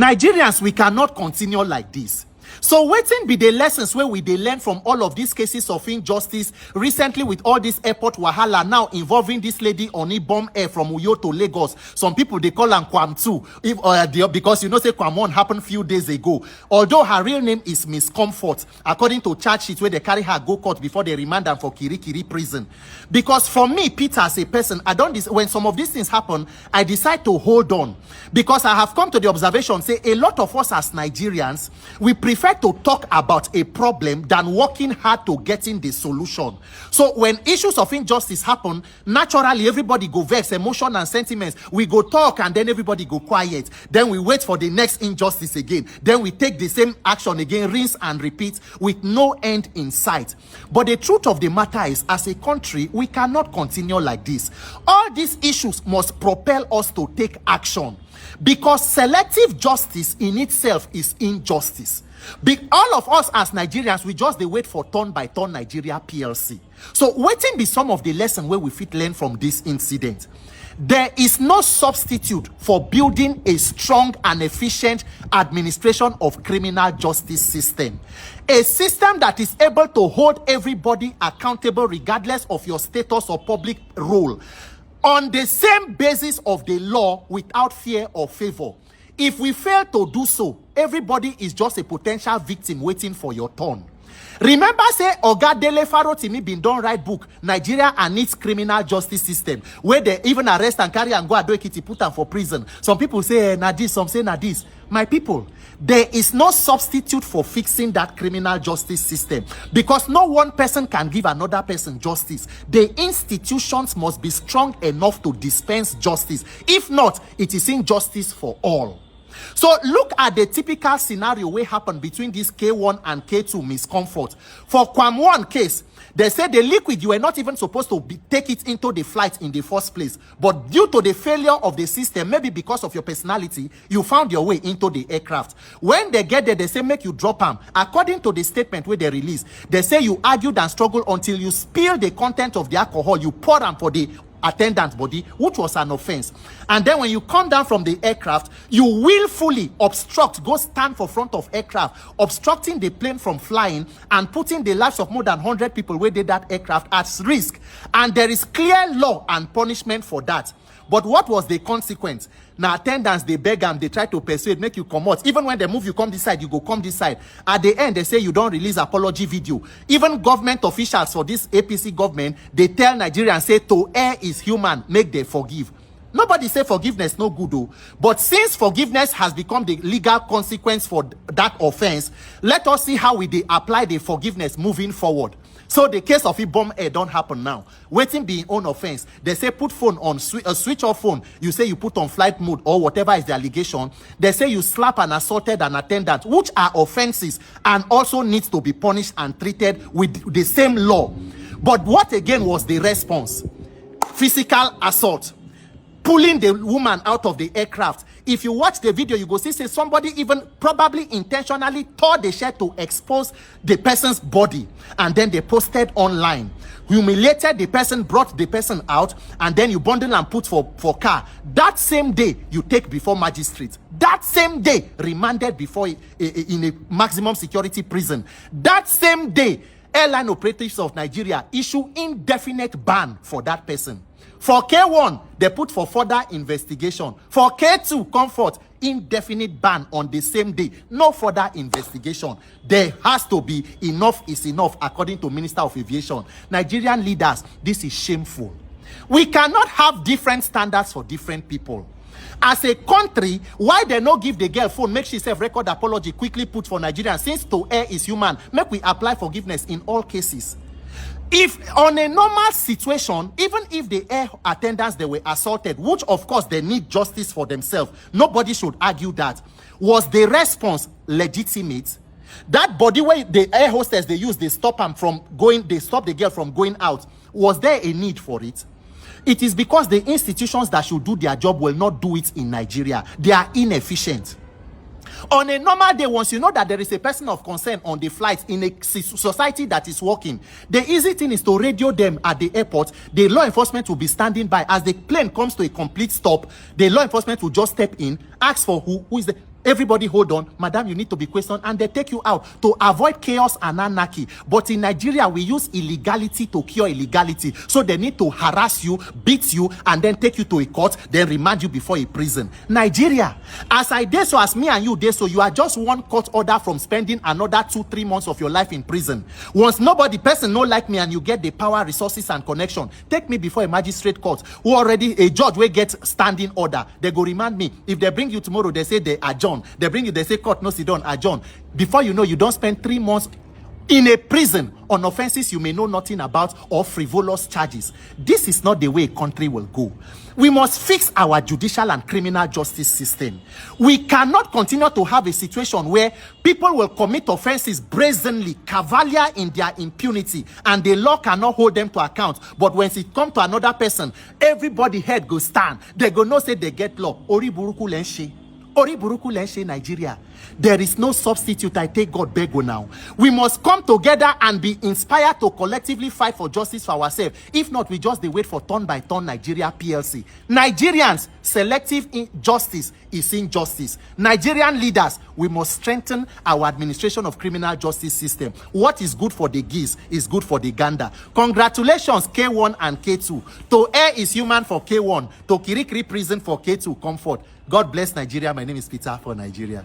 Nigerians, we cannot continue like this. So wetin be the lessons where we learn from all of these cases of injustice recently with all this airport wahala now involving this lady on Ibom Air from Uyo to Lagos? Some people they call her Kwam 2 because you know say Kwam 1 happened few days ago. Although her real name is Miss Comfort, according to charge sheet where they carry her go court before they remand her for Kirikiri prison. Because for me, Peter, as a person, when some of these things happen, I decide to hold on, because I have come to the observation say a lot of us as Nigerians, we prefer to talk about a problem than working hard to getting the solution. So when issues of injustice happen, naturally everybody go vex, emotion and sentiments. We go talk and then everybody go quiet. Then we wait for the next injustice again. Then we take the same action again, rinse and repeat with no end in sight. But the truth of the matter is, as a country, we cannot continue like this. All these issues must propel us to take action, because selective justice in itself is injustice. All of us as Nigerians, we just wait for turn by turn Nigeria PLC. So waiting be some of the lesson where we fit learn from this incident. There is no substitute for building a strong and efficient administration of criminal justice system. A system that is able to hold everybody accountable regardless of your status or public role, on the same basis of the law, without fear or favor. If we fail to do so, everybody is just a potential victim waiting for your turn. Remember say Oga Dele Faro Timi bin don write book, Nigeria and its criminal justice system, where they even arrest and carry and go Ado Ekiti, put them for prison. Some people say na this, some say na this. My people, there is no substitute for fixing that criminal justice system, because no one person can give another person justice. The institutions must be strong enough to dispense justice. If not, it is injustice for all. So look at the typical scenario where happened between this K1 and K2 Miss Comfort. For Kwam 1 case, they said the liquid, you were not even supposed to take it into the flight in the first place. But due to the failure of the system, maybe because of your personality, you found your way into the aircraft. When they get there, they say make you drop them. According to the statement where they release, they say you argued and struggled until you spill the content of the alcohol. You pour them for the attendant's body, which was an offense. And then when you come down from the aircraft, you willfully obstruct, go stand for front of aircraft, obstructing the plane from flying and putting the lives of more than 100 people where did that aircraft at risk. And there is clear law and punishment for that. But what was the consequence? Now attendants, they beg them, they try to persuade, make you come out. Even when they move, you come this side, you go come this side. At the end, they say you don't release apology video. Even government officials for this APC government, they tell Nigerians, say to err is human, make them forgive. Nobody say forgiveness no good though. But since forgiveness has become the legal consequence for that offense, let us see how they apply the forgiveness moving forward. So the case of Ibom Air don't happen now. Waiting being own offense. They say put phone on a switch off phone. You say you put on flight mode or whatever is the allegation. They say you slap and assaulted an attendant, which are offenses and also needs to be punished and treated with the same law. But what again was the response? Physical assault. Pulling the woman out of the aircraft. If you watch the video, you go see say somebody even probably intentionally tore the shirt to expose the person's body, and then they posted online. Humiliated the person, brought the person out, and then you bundle and put for car. That same day, you take before magistrate. That same day, remanded before in a maximum security prison. That same day, airline operators of Nigeria issue indefinite ban for that person. For K1, they put for further investigation. For K2, Comfort, indefinite ban on the same day. No further investigation. There has to be enough is enough, according to Minister of Aviation. Nigerian leaders, this is shameful. We cannot have different standards for different people. As a country, why they no give the girl phone, make she self-record apology, quickly put for Nigerians, since to err is human, make we apply forgiveness in all cases. If on a normal situation, even if the air attendants, they were assaulted, which of course they need justice for themselves, nobody should argue that. Was the response legitimate? That body where the air hostess they use, they stop them from going, they stop the girl from going out. Was there a need for it? It is because the institutions that should do their job will not do it in Nigeria. They are inefficient. On a normal day, once you know that there is a person of concern on the flight in a society that is working, the easy thing is to radio them at the airport. The law enforcement will be standing by. As the plane comes to a complete stop, the law enforcement will just step in, ask for who is the... Everybody hold on. Madam, you need to be questioned, and they take you out to avoid chaos and anarchy. But in Nigeria, we use illegality to cure illegality. So they need to harass you, beat you, and then take you to a court, then remand you before a prison. Nigeria, as I did so, as me and you did so, you are just one court order from spending another 2-3 months of your life in prison. Once nobody person no like me and you get the power, resources, and connection, take me before a magistrate court who already a judge will get standing order. They go remand me. If they bring you tomorrow, they say they adjourn. They bring you, they say court no sit down, adjourn. Before you know, you don't spend 3 months in a prison on offenses you may know nothing about or frivolous charges. This is not the way a country will go. We must fix our judicial and criminal justice system. We cannot continue to have a situation where people will commit offenses brazenly, cavalier in their impunity, and the law cannot hold them to account. But when it comes to another person, everybody head go stand. They go no say they get law. Ori buruku lenshe. Ori buruku lenshe Nigeria. There is no substitute. I take God bego now. We must come together and be inspired to collectively fight for justice for ourselves. If not, we just wait for turn by turn Nigeria PLC. Nigerians, selective justice is injustice. Nigerian leaders, we must strengthen our administration of criminal justice system. What is good for the geese is good for the gander. Congratulations K1 and K2. To err is human for K1. To Kirikiri prison for K2 comfort. God bless Nigeria. My name is Peter for Nigeria.